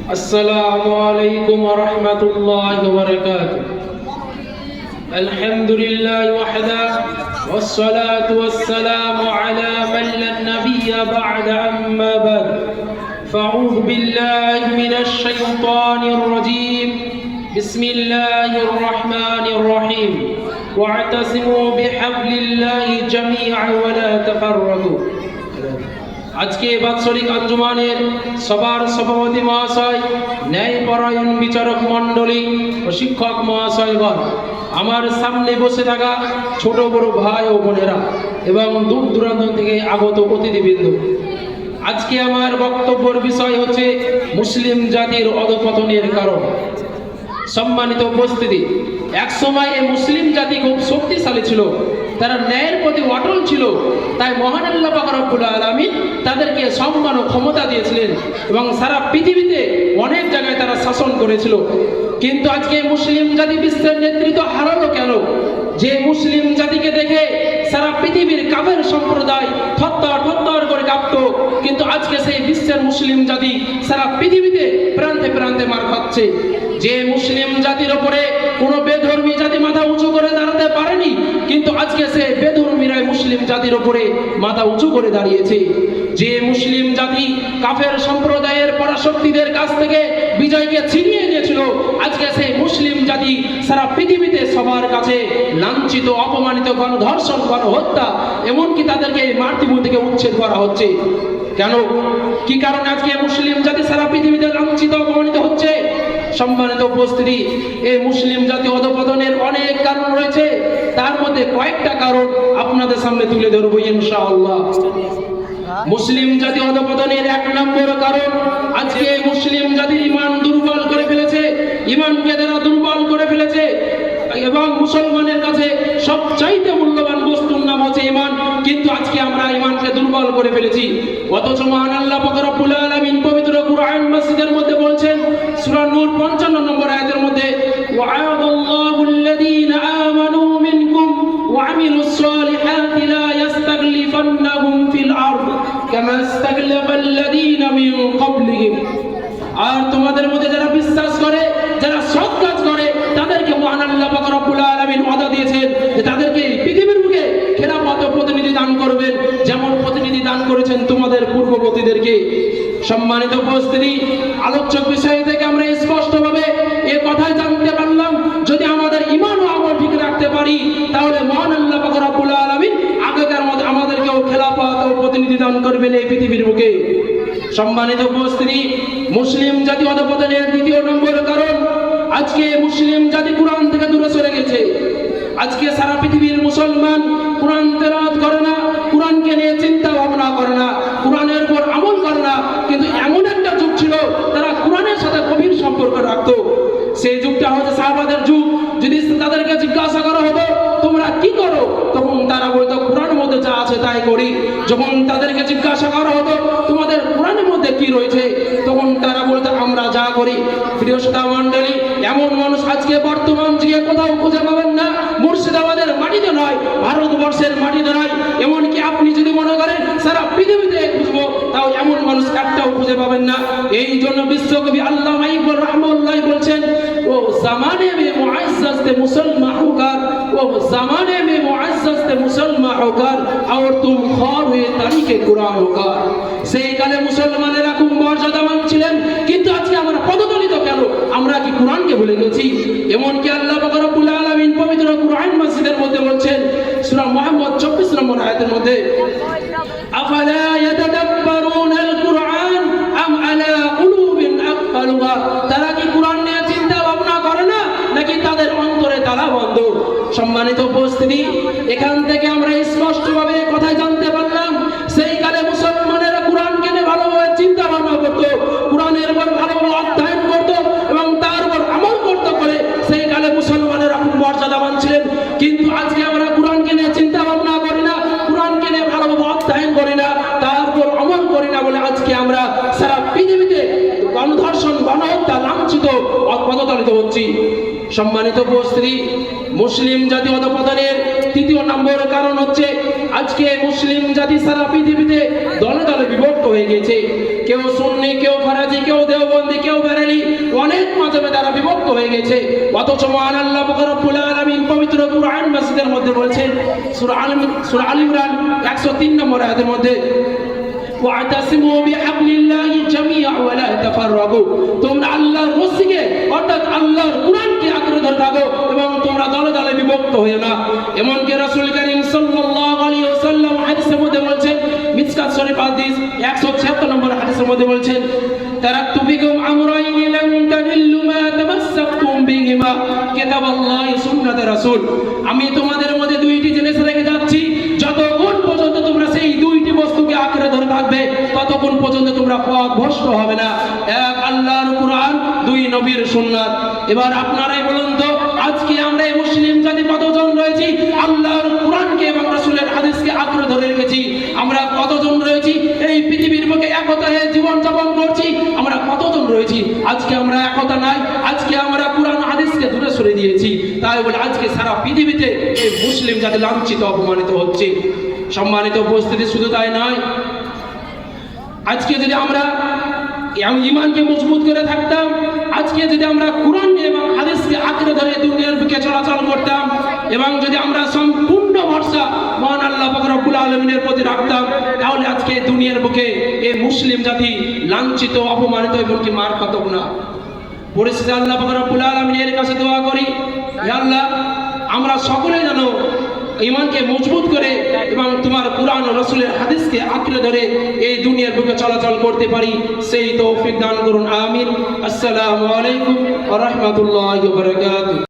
السلام عليكم ورحمة الله وبركاته. الحمد لله وحده والصلاة والسلام على من لا نبي بعد أما بعد فأعوذ بالله من الشيطان الرجيم بسم الله الرحمن الرحيم واعتصموا بحبل الله جميعا ولا تفرقوا. আজকে বাৎসরিক আঞ্জুমানের সবার সভাপতি মহাশয়, ন্যায়পরায়ণ বিচারক মণ্ডলী ও শিক্ষক মহাশয়গণ, আমার সামনে বসে থাকা ছোট বড় ভাই ও বোনেরা এবং দূর দূরান্ত থেকে আগত অতিথিবৃন্দ, আজকে আমার বক্তব্যের বিষয় হচ্ছে মুসলিম জাতির অধঃপতনের কারণ। সম্মানিত উপস্থিতি, এক সময় এই মুসলিম জাতি খুব শক্তিশালী ছিল, তারা ন্যায়ের প্রতি অটল ছিল, তাই মহান আল্লাহ পাক রব্বুল আলামিন তাদেরকে সম্মান ও ক্ষমতা দিয়েছিলেন এবং সারা পৃথিবীতে অনেক জায়গায় তারা শাসন করেছিল। কিন্তু আজকে মুসলিম জাতি বিশ্বের নেতৃত্ব হারালো কেন? যে মুসলিম জাতিকে দেখে সারা পৃথিবীর কাফের সম্প্রদায় থরথর করে কাঁপত, কিন্তু আজকে সেই বিশ্বের মুসলিম জাতি সারা পৃথিবীতে প্রান্তে প্রান্তে মার খাচ্ছে। যে মুসলিম জাতির উপরে কোনো বেধর্মী জাতি মাথা উঁচু করে দাঁড়াতে পারেনি, কিন্তু আজকে সে বেধর্মীরাই মুসলিম জাতির উপরে মাথা উঁচু করে দাঁড়িয়েছে। যে মুসলিম জাতি কাফের সম্প্রদায়ের পরাশক্তিদের কাছ থেকে বিজয়কে ছিনিয়ে নিয়েছিল, আজকে সেই মুসলিম জাতি সারা পৃথিবীতে সবার কাছে লাঞ্ছিত, অপমানিত, গণধর্ষণ, গণহত্যা, এমনকি তাদেরকে মাতৃভূমি থেকে উচ্ছেদ করা হচ্ছে। কেন? কি কারণে আজকে মুসলিম জাতি সারা পৃথিবীতে লাঞ্ছিত, অপমানিত হচ্ছে? সম্মানিত উপস্থিতি, এই মুসলিম জাতি অধঃপতনের অনেক কারণ রয়েছে, তার মধ্যে কয়েকটা কারণ আপনাদের সামনে তুলে ধরবো ইনশাআল্লাহ। মুসলিম জাতি অধঃপতনের এক নম্বর কারণ, আজকে মুসলিম জাতির ঈমান দুর্বল করে ফেলেছে, ঈমানকে তারা দুর্বল করে ফেলেছে এবং মুসলমানের কাছে সবচাইতে মূল্যবান বস্তুর নাম হচ্ছে ঈমান, কিন্তু আজকে আমরা ঈমানকে দুর্বল করে ফেলেছি। অথচ মহান আল্লাহ পাক রব্বুল আলামিন পবিত্র কুরআন মাজিদের মধ্যে বলছেন, সূরা নূর 55 নম্বর আয়াতের মধ্যে, ওয়া'আদাল্লাহুল্লাযীনা আমানু মিনকুম ওয়া আমিলুস সালিহাতি লা ইস্তাগলিফান্নাহুম ফিল আরদ কামা ইস্তাগলাফাল্লাযীনা মিন ক্বাবলিহিম। আর তোমাদের মধ্যে যারা বিশ্বাস করে, যারা সৎ কাজ করে, তাদেরকে মহান আল্লাহ পাক রব্বুল আলামিন ওয়াদা দিয়েছেন যে তাদেরকে পৃথিবীর বুকে খেলাফত ও প্রতিনিধি দান করবেন, যেমন প্রতিনিধি দান করেছেন তোমাদের পূর্ববর্তীদেরকে। সম্মানিত উপস্থিতি, আলোচ্য বিষয় থেকে আমরা স্পষ্টভাবে এই কথাই জানতে পারলাম, যদি আমাদের ঈমান ও আমল ঠিক রাখতে পারি, তাহলে মহান আল্লাহ পাক রব্বুল আলামিন আগেকার মতো আমাদেরকেও খেলাফত ও প্রতিনিধি দান করবেন এই পৃথিবীর বুকে। সম্মানিত উপস্থিতি, মুসলিম জাতি অধঃপতনের দ্বিতীয় নম্বর কারণ, আজকে মুসলিম জাতি কোরআন থেকে দূরে সরে গেছে। আজকে সারা পৃথিবীর মুসলমান কোরআন তেলাওয়াত করে না, কোরআনকে নিয়ে চিন্তা ভাবনা করে না, কোরআনের উপর আমল করে না। কিন্তু এমন একটা যুগ ছিল, তারা কোরআনের সাথে গভীর সম্পর্ক রাখতো। সেই যুগটা হচ্ছে সাহাবাদের যুগ। যদি তাদেরকে জিজ্ঞাসা করা হতো তোমরা কি করো, তখন তারা বলতো কোরআনের মধ্যে যা আছে তাই করি। যখন তাদেরকে জিজ্ঞাসা করা হতো তোমাদের কোরআনের মধ্যে কি রয়েছে, তখন তারা বলতো আমরা যা করি। প্রিয় শ্রোতা মণ্ডলী, এমন মানুষ আজকে বর্তমান যুগে কোথাও খুঁজে পাবেন না। মুর্শিদাবাদের মাটিতে নয়, ভারতবর্ষের মাটিতে নয়, এমনকি আপনি যদি মনে করেন সারা পৃথিবীতে খুঁজবো, তাও এমন মানুষ একটাও খুঁজে পাবেন না। এই জন্য বিশ্বকবি আল্লামা ইকবাল রাহমাতুল্লাহ বলছেন, ও জামানে মে মুআজ্জাজ তে মুসলমান হোকার, ও জামানে মে মুআজ্জাজ তে মুসলমান হোকার, আর তুম খার হুয়ে তারিখে কুরআন হোকার। সেই কালে মুসলমানেরা খুব মর্যাদাবান ছিলেন, কিন্তু আজকে আমরা পদদলিত কেন? আমরা কি কোরআনকে ভুলে গেছি? এমনকি আল্লাহ পাক রব্বুল আলামিন পবিত্র কুরআন মাজিদের মধ্যে বলছেন, সূরা মুহাম্মদ 24 নম্বর আয়াতের মধ্যে, আফালা ইয়াতাদাব্বারুনাল কুরআন আম আলা কুলুবিন আকফালুহা। তারা কি কোরআন নিয়ে চিন্তা ভাবনা করে না, নাকি তাদের অন্তরে তালা বন্ধ? সম্মানিত উপস্থিতি, এখান থেকে আমরা স্পষ্টভাবে কথা জানতে পারলাম, সেই কালে মুসলমানেরা কোরআনকে নিয়ে ভালোভাবে চিন্তা ভাবনা করত, কোরআনের উপর ভালোভাবে অধ্যয়ন করত এবং তার উপর আমল করত করে সেই কালে মুসলমানেরা খুব মর্যাদাবান ছিলেন। কিন্তু আজকে আমরা কোরআনকে নিয়ে চিন্তা ভাবনা করি না, কোরআনকে নিয়ে ভালোভাবে অধ্যয়ন করি না, তার উপর আমল করি না বলে আজকে আমরা সারা পৃথিবীতে গণধর্ষণ, গণহত্যা, লাঞ্ছিত, পদদলিত হচ্ছি। সম্মানিত উপস্থিতি, মুসলিম জাতি অধঃপতনের তৃতীয় নম্বর কারণ হচ্ছে আজকে মুসলিম জাতি সারা পৃথিবীতে দলে দলে বিভক্ত হয়ে গেছে। কেউ সুন্নি, কেউ ফরাজি, কেউ দেওবন্দি, কেউ বেরেলি, তারা বিভক্ত হয়ে গেছে। অথচ মহান আল্লাহ পাক রব্বুল আলামিন পবিত্র কুরআন মাজিদের মধ্যে বলছেন, সূরা আল ইমরান 103 নম্বর আয়াতের মধ্যে, ওয়াতাসিমু বিহাবলিল্লাহি জামিআ ওয়া লা তাফাররাকু, তোমরা আল্লাহর রশিকে অর্থাৎ আল্লাহর কুরআনকে আঁকড়ে ধরে থাকো এবং তোমরা দলে দলে বিভক্ত হয়ো না। এমনকি রাসূল কারীম সাল্লাল্লাহু আলাইহি ওয়াসাল্লাম হাদিসের মধ্যে বলছেন, মিসকাত শরীফ হাদিস 176 নম্বর হাদিসের মধ্যে বলছেন, তারাকতু বিকুম আমরাইনি লান তাদিল্লু মা তামাসসাকতুম বিহিমা কিতাবাল্লাহি সুন্নাত রাসূল, আমি তোমাদের মধ্যে দুইটি জিনিস রেখে যাচ্ছি, যতক্ষণ পর্যন্ত তোমরা সেই দুইটি বস্তুকে আঁকড়ে ধরে থাকবে ততক্ষণ পর্যন্ত তোমরা পথভ্রষ্ট হবে না। এক আল্লাহর কুরআন, দুই নবীর সুন্নাত। এবার আপনারাই বলুন তো, আজকে আমরা এই মুসলিম জাতি কতজন রয়েছি আল্লাহর কুরআনকে এবং রাসূলের হাদিসকে আঁকড়ে ধরে রেখেছি? আমরা কতজন রয়েছি এই পৃথিবীর বুকে একতা হয়ে জীবন যাপন করছি? আমরা কতজন রয়েছি আজকে আমরা একতা নাই? আজকে আমরা কুরআন হাদিসকে দূরে সরে দিয়েছি। তাই বলে আজকে সারা পৃথিবীতে এই মুসলিম জাতি লাঞ্ছিত অপমানিত হচ্ছে। সম্মানিত উপস্থিতি, শুধু তাই নয়, আজকে যদি আমরা ঈমানকে মজবুত করে থাকতাম, আজকে যদি আমরা কুরআন এবং হাদিসকে আঁকড়ে ধরে দুনিয়ার বুকে চলাচল করতাম এবং যদি আমরা সম্পূর্ণ ভরসা মহান আল্লাহ পাক রব্বুল আলামিনের প্রতি রাখতাম, তাহলে আজকে দুনিয়ার বুকে এই মুসলিম জাতি লাঞ্ছিত অপমানিত এবং কি মার খাতো না। পরিশেষে আল্লাহ পাক রব্বুল আলামিনের কাছে দোয়া করি, হে আল্লাহ, আমরা সকলে যেন ঈমানকে মজবুত করে এবং তোমার কুরআন ও রাসূলের হাদিসকে আঁকড়ে ধরে এই দুনিয়ার বুকে চলাচল করতে পারি, সেই তৌফিক দান করুন। আমিন। আসসালামু আলাইকুম ওয়া রাহমাতুল্লাহি ওয়া বারাকাতুহু।